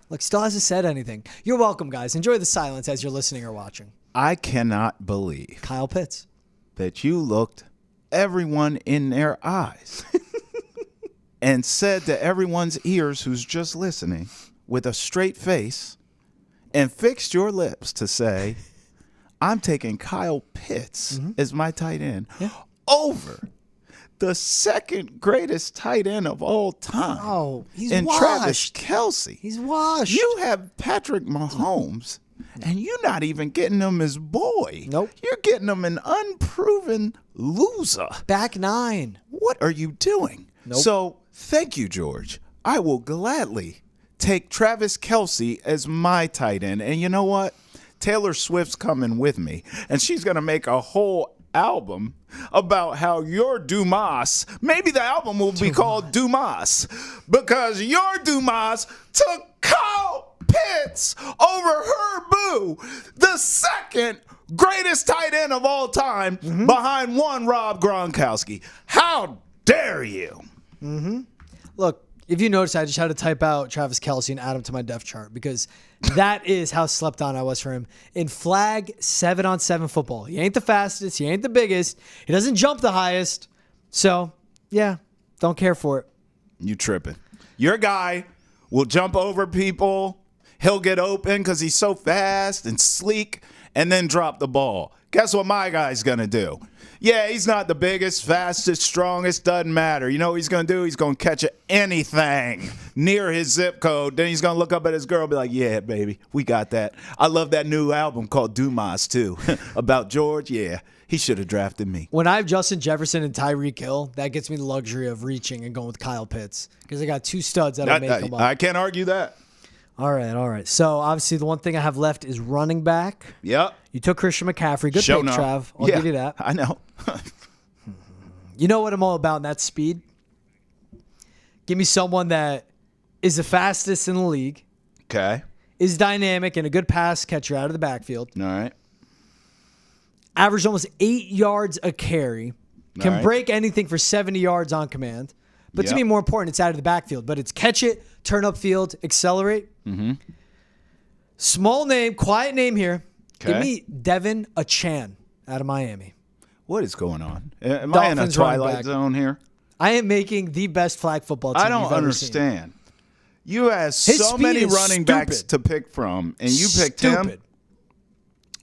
[SPEAKER 1] Look, still hasn't said anything. You're welcome, guys. Enjoy the silence as you're listening or watching.
[SPEAKER 2] I cannot believe
[SPEAKER 1] Kyle Pitts.
[SPEAKER 2] that you looked everyone in their eyes and said to everyone's ears who's just listening with a straight face and fixed your lips to say, I'm taking Kyle Pitts as my tight end over the second greatest tight end of all time.
[SPEAKER 1] Oh, he's
[SPEAKER 2] and
[SPEAKER 1] washed.
[SPEAKER 2] Travis Kelce.
[SPEAKER 1] He's washed.
[SPEAKER 2] You have Patrick Mahomes, and you're not even getting him as boy.
[SPEAKER 1] Nope.
[SPEAKER 2] You're getting him an unproven loser.
[SPEAKER 1] Back nine.
[SPEAKER 2] What are you doing?
[SPEAKER 1] Nope.
[SPEAKER 2] So, thank you, George. I will gladly take Travis Kelce as my tight end. And you know what? Taylor Swift's coming with me, and she's going to make a whole album about how your Dumas, maybe the album will be called Dumas, because your Dumas took Kyle Pitts over Herb, the second greatest tight end of all time, behind one Rob Gronkowski. How dare you?
[SPEAKER 1] Look, if you notice, I just had to type out Travis Kelce and add him to my depth chart because that is how slept on I was for him. In flag 7-on-7 football, he ain't the fastest, he ain't the biggest, he doesn't jump the highest. So, yeah, don't care for it.
[SPEAKER 2] You tripping. Your guy will jump over people. He'll get open because he's so fast and sleek and then drop the ball. Guess what my guy's going to do? Yeah, he's not the biggest, fastest, strongest, doesn't matter. You know what he's going to do? He's going to catch anything near his zip code. Then he's going to look up at his girl and be like, yeah, baby, we got that. I love that new album called Dumas, too. About George, yeah, he should have drafted me.
[SPEAKER 1] When I have Justin Jefferson and Tyreek Hill, that gets me the luxury of reaching and going with Kyle Pitts because I got two studs that'll make them up.
[SPEAKER 2] I can't argue that.
[SPEAKER 1] All right. So, obviously, the one thing I have left is running back.
[SPEAKER 2] Yep.
[SPEAKER 1] You took Christian McCaffrey. Good pick, Trav. I'll give you that.
[SPEAKER 2] I know.
[SPEAKER 1] You know what I'm all about, and that's speed. Give me someone that is the fastest in the league,
[SPEAKER 2] Okay.
[SPEAKER 1] is dynamic, and a good pass catcher out of the backfield.
[SPEAKER 2] All right.
[SPEAKER 1] Averaged almost 8 yards a carry. Can
[SPEAKER 2] All right.
[SPEAKER 1] break anything for 70 yards on command. But to
[SPEAKER 2] Yep.
[SPEAKER 1] me, more important, it's out of the backfield. But it's catch it, turn up field, accelerate. Small name, quiet name here. Give
[SPEAKER 2] Okay.
[SPEAKER 1] me Devin Achan out of Miami.
[SPEAKER 2] What is going on? Am I in a
[SPEAKER 1] Dolphins running
[SPEAKER 2] twilight
[SPEAKER 1] back.
[SPEAKER 2] zone here?
[SPEAKER 1] I am making the best flag football team
[SPEAKER 2] I don't
[SPEAKER 1] you've ever seen.
[SPEAKER 2] understand. You have
[SPEAKER 1] His
[SPEAKER 2] so
[SPEAKER 1] speed
[SPEAKER 2] many
[SPEAKER 1] is
[SPEAKER 2] running backs
[SPEAKER 1] stupid.
[SPEAKER 2] to pick from, and you picked him.
[SPEAKER 1] Stupid.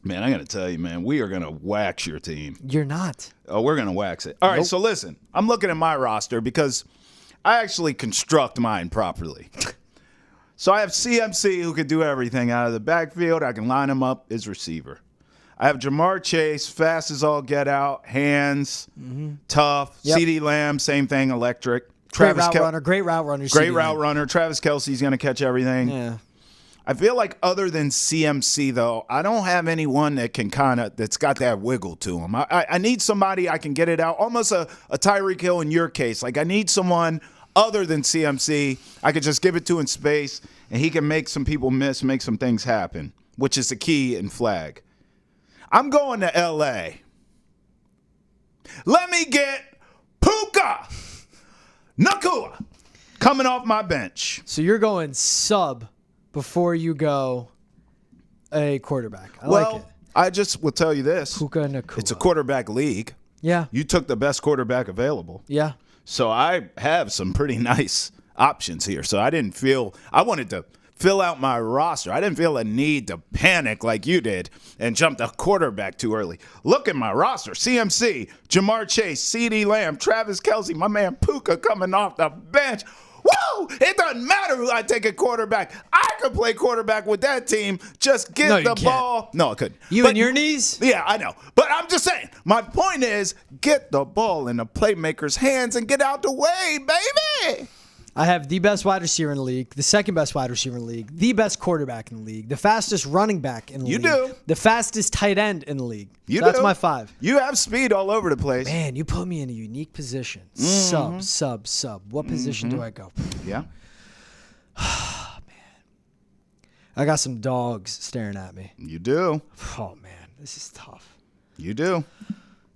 [SPEAKER 2] Man, I got to tell you, man, we are going to wax your team.
[SPEAKER 1] You're not.
[SPEAKER 2] Oh, we're going to wax it. All right,
[SPEAKER 1] Nope.
[SPEAKER 2] so listen, I'm looking at my roster because I actually construct mine properly. So I have CMC who can do everything out of the backfield. I can line him up as receiver. I have Jamar Chase, fast as all get out, hands, tough.
[SPEAKER 1] Yep.
[SPEAKER 2] CeeDee Lamb, same thing, electric.
[SPEAKER 1] Great route runner. Great route runner.
[SPEAKER 2] Great route runner. Travis Kelce's going to catch everything.
[SPEAKER 1] Yeah.
[SPEAKER 2] I feel like other than CMC, though, I don't have anyone that can that's got that wiggle to him. I need somebody I can get it out, almost a Tyreek Hill in your case. Like, I need someone other than CMC. I could just give it to in space, and he can make some people miss, make some things happen, which is the key in flag. I'm going to L.A. Let me get Puka Nacua coming off my bench.
[SPEAKER 1] So you're going sub before you go a quarterback. I
[SPEAKER 2] Well,
[SPEAKER 1] like it.
[SPEAKER 2] I just will tell you this.
[SPEAKER 1] Puka Nacua.
[SPEAKER 2] It's a quarterback league.
[SPEAKER 1] Yeah.
[SPEAKER 2] You took the best quarterback available.
[SPEAKER 1] Yeah.
[SPEAKER 2] So I have some pretty nice options here. So I wanted to fill out my roster. I didn't feel a need to panic like you did and jump the quarterback too early. Look at my roster. CMC, Jamar Chase, CeeDee Lamb, Travis Kelce, my man Puka coming off the bench. Woo! It doesn't matter who I take at quarterback. I could play quarterback with that team. Just get the ball. No, I couldn't.
[SPEAKER 1] And your knees?
[SPEAKER 2] Yeah, I know. But I'm just saying, my point is, get the ball in the playmaker's hands and get out the way, baby.
[SPEAKER 1] I have the best wide receiver in the league, the second best wide receiver in the league, the best quarterback in the league, the fastest running back in the league.
[SPEAKER 2] You do.
[SPEAKER 1] The fastest tight end in the league.
[SPEAKER 2] That's
[SPEAKER 1] my 5.
[SPEAKER 2] You have speed all over the place.
[SPEAKER 1] Man, you put me in a unique position. Sub. What position do I go?
[SPEAKER 2] Yeah.
[SPEAKER 1] I got some dogs staring at me.
[SPEAKER 2] You do.
[SPEAKER 1] Oh, man, this is tough.
[SPEAKER 2] You do.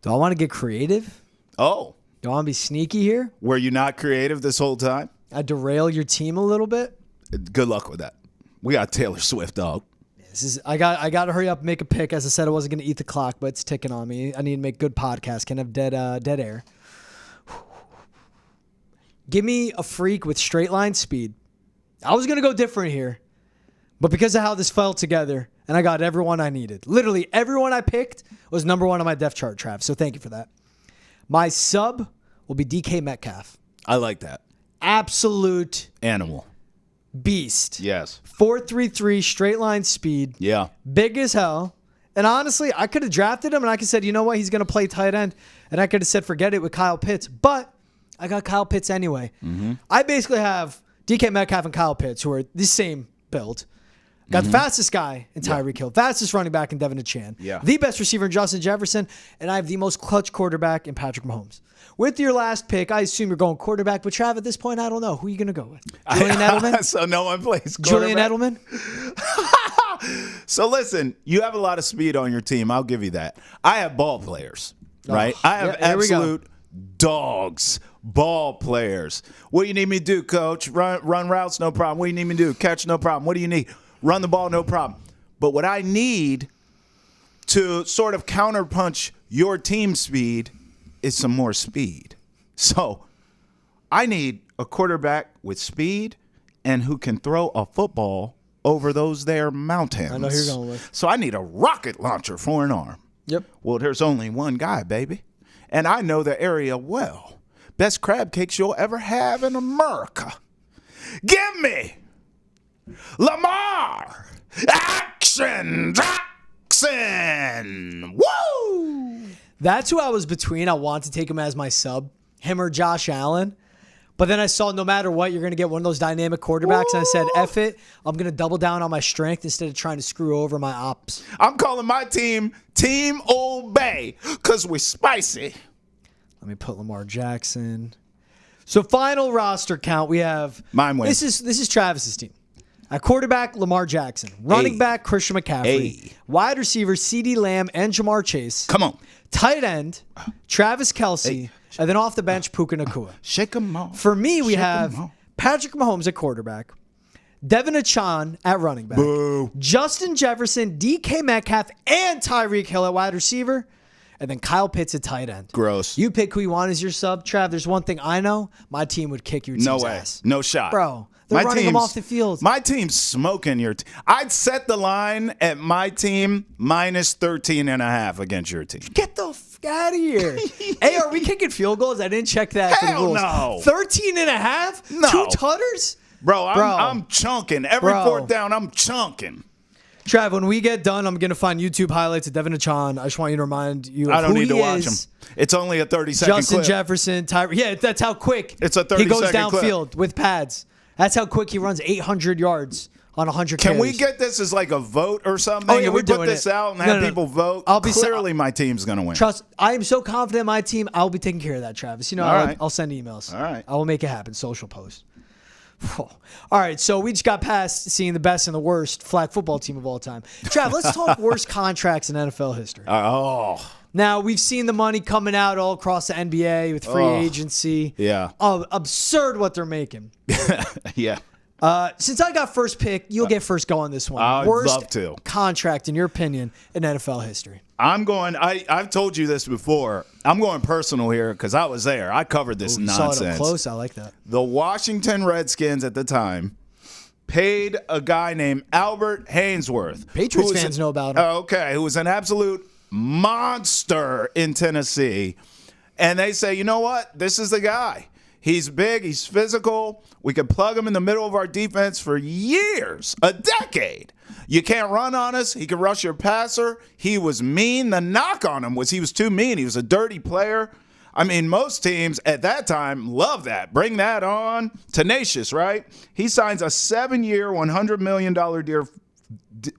[SPEAKER 1] Do I want to get creative?
[SPEAKER 2] Oh.
[SPEAKER 1] Do I want to be sneaky here?
[SPEAKER 2] Were you not creative this whole time?
[SPEAKER 1] I derail your team a little bit.
[SPEAKER 2] Good luck with that. We got Taylor Swift, dog.
[SPEAKER 1] I got to hurry up and make a pick. As I said, I wasn't going to eat the clock, but it's ticking on me. I need to make good podcasts. Can't have dead air. Give me a freak with straight line speed. I was going to go different here, but because of how this fell together, and I got everyone I needed. Literally everyone I picked was number 1 on my depth chart, Trav. So thank you for that. My sub will be DK Metcalf.
[SPEAKER 2] I like that.
[SPEAKER 1] Absolute
[SPEAKER 2] animal.
[SPEAKER 1] Beast.
[SPEAKER 2] Yes.
[SPEAKER 1] 4.33 straight line speed.
[SPEAKER 2] Yeah.
[SPEAKER 1] Big as hell. And honestly, I could have drafted him and I could have said, you know what, he's going to play tight end. And I could have said, forget it with Kyle Pitts. But I got Kyle Pitts anyway. I basically have DK Metcalf and Kyle Pitts, who are the same build. Got the fastest guy in Tyreek Hill, fastest running back in Devin Achan, the best receiver in Justin Jefferson, and I have the most clutch quarterback in Patrick Mahomes. With your last pick, I assume you're going quarterback, but Trav, at this point, I don't know. Who are you going to go with? Julian Edelman?
[SPEAKER 2] So no one plays
[SPEAKER 1] Julian
[SPEAKER 2] quarterback?
[SPEAKER 1] Edelman?
[SPEAKER 2] So listen, you have a lot of speed on your team. I'll give you that. I have ball players, right? I have absolute dogs, ball players. What do you need me to do, coach? Run routes, no problem. What do you need me to do? Catch, no problem. What do you need? Run the ball, no problem. But what I need to sort of counterpunch your team speed is some more speed. So I need a quarterback with speed and who can throw a football over those there mountains.
[SPEAKER 1] I know who you're going with.
[SPEAKER 2] So I need a rocket launcher for an arm.
[SPEAKER 1] Yep.
[SPEAKER 2] Well, there's only one guy, baby. And I know the area well. Best crab cakes you'll ever have in America. Give me Lamar Jackson. Woo!
[SPEAKER 1] That's who I was between. I want to take him as my sub, him or Josh Allen. But then I saw no matter what, you're going to get one of those dynamic quarterbacks. And I said, F it. I'm going to double down on my strength instead of trying to screw over my ops.
[SPEAKER 2] I'm calling my team Team Old Bay because we're spicy.
[SPEAKER 1] Let me put Lamar Jackson. So final roster count, we have.
[SPEAKER 2] Mine wins.
[SPEAKER 1] This is Travis's team. At quarterback, Lamar Jackson. Running back, Christian McCaffrey. Wide receiver, CeeDee Lamb and Jamar Chase.
[SPEAKER 2] Come on.
[SPEAKER 1] Tight end, Travis Kelce. And then off the bench, Puka Nacua.
[SPEAKER 2] Shake them off.
[SPEAKER 1] For me, we have Patrick Mahomes at quarterback, Devin Achan at running back, Justin Jefferson, DK Metcalf, and Tyreek Hill at wide receiver, and then Kyle Pitts at tight end.
[SPEAKER 2] Gross.
[SPEAKER 1] You pick who you want as your sub. Trav, there's one thing I know. My team would kick your team's ass.
[SPEAKER 2] No shot.
[SPEAKER 1] Bro, they're running them off the field.
[SPEAKER 2] My team's smoking your team. I'd set the line at my team minus 13.5 against your team.
[SPEAKER 1] Get the Get out of here. Hey, are we kicking field goals? I didn't check that for the
[SPEAKER 2] Hell
[SPEAKER 1] rules.
[SPEAKER 2] no.
[SPEAKER 1] 13 and a half?
[SPEAKER 2] No.
[SPEAKER 1] 2 tutters?
[SPEAKER 2] Bro, I'm chunking. Every fourth down, I'm chunking.
[SPEAKER 1] Trav, when we get done, I'm going to find YouTube highlights of Devin Achan. I just want you to remind you of
[SPEAKER 2] I don't
[SPEAKER 1] who
[SPEAKER 2] need to
[SPEAKER 1] he
[SPEAKER 2] watch
[SPEAKER 1] is.
[SPEAKER 2] him. It's only a 30-second
[SPEAKER 1] Justin
[SPEAKER 2] clip.
[SPEAKER 1] Jefferson, Yeah, that's how quick
[SPEAKER 2] It's a
[SPEAKER 1] he goes
[SPEAKER 2] 30-second clip.
[SPEAKER 1] downfield with pads. That's how quick he runs 800 yards on 100
[SPEAKER 2] Can
[SPEAKER 1] carries.
[SPEAKER 2] we get this as like a vote or something?
[SPEAKER 1] Oh, yeah,
[SPEAKER 2] Can
[SPEAKER 1] we're
[SPEAKER 2] we put
[SPEAKER 1] doing
[SPEAKER 2] this
[SPEAKER 1] it.
[SPEAKER 2] out and
[SPEAKER 1] No,
[SPEAKER 2] have
[SPEAKER 1] no, no.
[SPEAKER 2] people vote?
[SPEAKER 1] I'll be
[SPEAKER 2] Clearly, my team's going to win.
[SPEAKER 1] Trust, I am so confident in my team. I'll be taking care of that, Travis. You know,
[SPEAKER 2] All right.
[SPEAKER 1] I'll send emails.
[SPEAKER 2] All right.
[SPEAKER 1] I will make it happen. Social post. All right, so we just got past seeing the best and the worst flag football team of all time. Trav, let's talk worst contracts in NFL history. Now, we've seen the money coming out all across the NBA with free agency.
[SPEAKER 2] Yeah.
[SPEAKER 1] Absurd what they're making.
[SPEAKER 2] Yeah.
[SPEAKER 1] Since I got first pick, you'll get first go on this one.
[SPEAKER 2] I'd
[SPEAKER 1] Worst
[SPEAKER 2] love to.
[SPEAKER 1] contract, in your opinion, in NFL history.
[SPEAKER 2] I've told you this before. I'm going personal here because I was there. I covered this
[SPEAKER 1] You
[SPEAKER 2] nonsense.
[SPEAKER 1] saw it up close. I like that.
[SPEAKER 2] The Washington Redskins at the time paid a guy named Albert Hainsworth.
[SPEAKER 1] Patriots fans know about him.
[SPEAKER 2] Okay, who was an absolute monster in Tennessee. And they say, you know what? This is the guy. He's big. He's physical. We could plug him in the middle of our defense for years, a decade. You can't run on us. He can rush your passer. He was mean. The knock on him was he was too mean. He was a dirty player. I mean, most teams at that time love that. Bring that on. Tenacious, right? He signs a 7-year, $100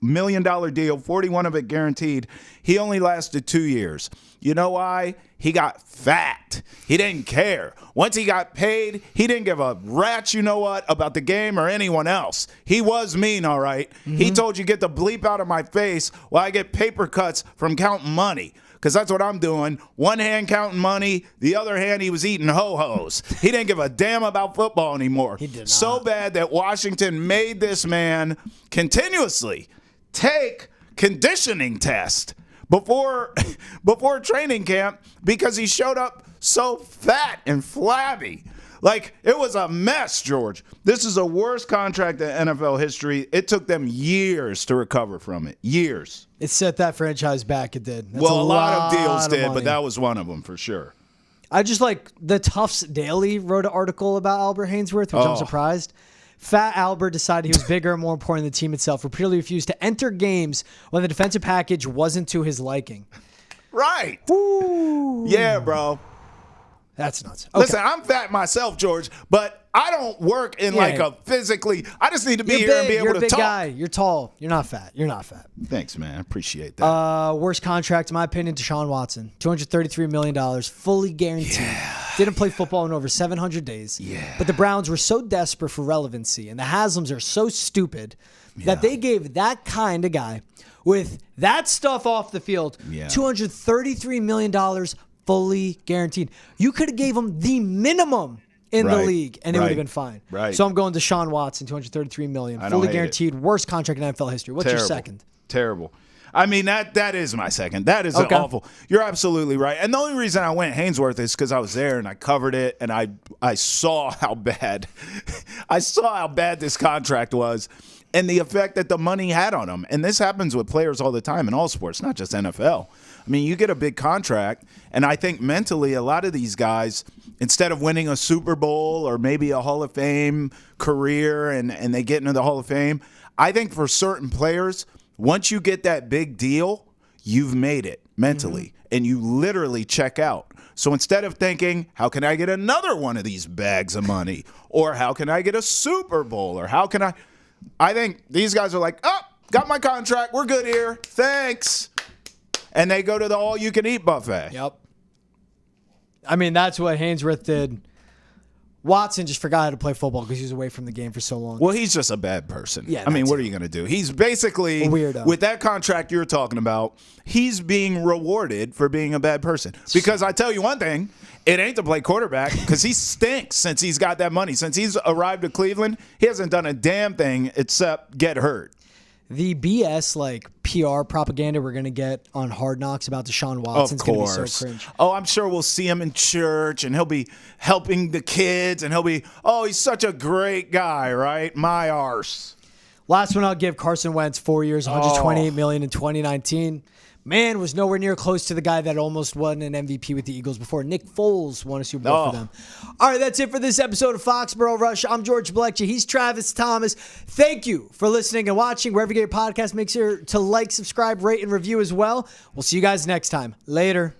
[SPEAKER 2] million deal, 41 of it guaranteed. He only lasted 2 years. You know why? He got fat. He didn't care. Once he got paid, he didn't give a rat's you know what about the game or anyone else. He was mean, all right. He told you, get the bleep out of my face while I get paper cuts from counting money. Because that's what I'm doing. One hand counting money, the other hand he was eating ho-hos. He didn't give a damn about football anymore.
[SPEAKER 1] He did not.
[SPEAKER 2] So bad that Washington made this man continuously take conditioning test before training camp because he showed up so fat and flabby. Like, it was a mess, George. This is the worst contract in NFL history. It took them years to recover from it. Years.
[SPEAKER 1] It set that franchise back. It did. That's
[SPEAKER 2] Well, a lot of deals
[SPEAKER 1] of
[SPEAKER 2] did,
[SPEAKER 1] money.
[SPEAKER 2] but that was one of them for sure.
[SPEAKER 1] I just like the Tufts Daily wrote an article about Albert Hainsworth, which I'm surprised. Fat Albert decided he was bigger and more important than the team itself, repeatedly refused to enter games when the defensive package wasn't to his liking.
[SPEAKER 2] Right.
[SPEAKER 1] Ooh.
[SPEAKER 2] Yeah, bro.
[SPEAKER 1] That's nuts. Okay.
[SPEAKER 2] Listen, I'm fat myself, George, but I don't work in like a physically. I just need to be
[SPEAKER 1] You're
[SPEAKER 2] here
[SPEAKER 1] big.
[SPEAKER 2] and be
[SPEAKER 1] You're
[SPEAKER 2] able
[SPEAKER 1] a
[SPEAKER 2] to
[SPEAKER 1] big
[SPEAKER 2] talk.
[SPEAKER 1] guy. You're tall. You're not fat. You're not fat.
[SPEAKER 2] Thanks, man. I appreciate that.
[SPEAKER 1] Worst contract, in my opinion, Deshaun Watson. $233 million, fully guaranteed. Yeah. Didn't play football in over 700 days.
[SPEAKER 2] Yeah.
[SPEAKER 1] But the Browns were so desperate for relevancy, and the Haslams are so stupid that they gave that kind of guy with that stuff off the field $233 million fully guaranteed. You could have gave him the minimum in the league, and it would have been fine.
[SPEAKER 2] Right.
[SPEAKER 1] So I'm going to Deshaun Watson, $233 million, fully guaranteed, worst contract in NFL history. What's your second?
[SPEAKER 2] Terrible. I mean, that is my second. That is awful. You're absolutely right. And the only reason I went Hainsworth is because I was there and I covered it and I saw how bad this contract was and the effect that the money had on him. And this happens with players all the time in all sports, not just NFL. I mean, you get a big contract, and I think mentally a lot of these guys, instead of winning a Super Bowl or maybe a Hall of Fame career and they get into the Hall of Fame, I think for certain players, once you get that big deal, you've made it mentally, and you literally check out. So instead of thinking, how can I get another one of these bags of money? Or how can I get a Super Bowl? Or how can I think these guys are like, oh, got my contract. We're good here. Thanks. And they go to the all-you-can-eat buffet.
[SPEAKER 1] Yep. I mean, that's what Hainsworth did. Watson just forgot how to play football because he was away from the game for so long.
[SPEAKER 2] Well, he's just a bad person.
[SPEAKER 1] Yeah,
[SPEAKER 2] I mean, what are you going to do? He's basically,
[SPEAKER 1] a weirdo.
[SPEAKER 2] With that contract you're talking about, he's being rewarded for being a bad person. Because I tell you one thing, it ain't to play quarterback because he stinks since he's got that money. Since he's arrived at Cleveland, he hasn't done a damn thing except get hurt.
[SPEAKER 1] The BS PR propaganda we're gonna get on Hard Knocks about Deshaun Watson's gonna be so cringe.
[SPEAKER 2] Oh, I'm sure we'll see him in church and he'll be helping the kids and he's such a great guy, right? My arse.
[SPEAKER 1] Last one I'll give, Carson Wentz, 4 years, $128 million in 2019. McMahon was nowhere near close to the guy that almost won an MVP with the Eagles before. Nick Foles won a Super Bowl for them. All right, that's it for this episode of Foxboro Rush. I'm George Balekji. He's Travis Thomas. Thank you for listening and watching. Wherever you get your podcast, make sure to like, subscribe, rate, and review as well. We'll see you guys next time. Later.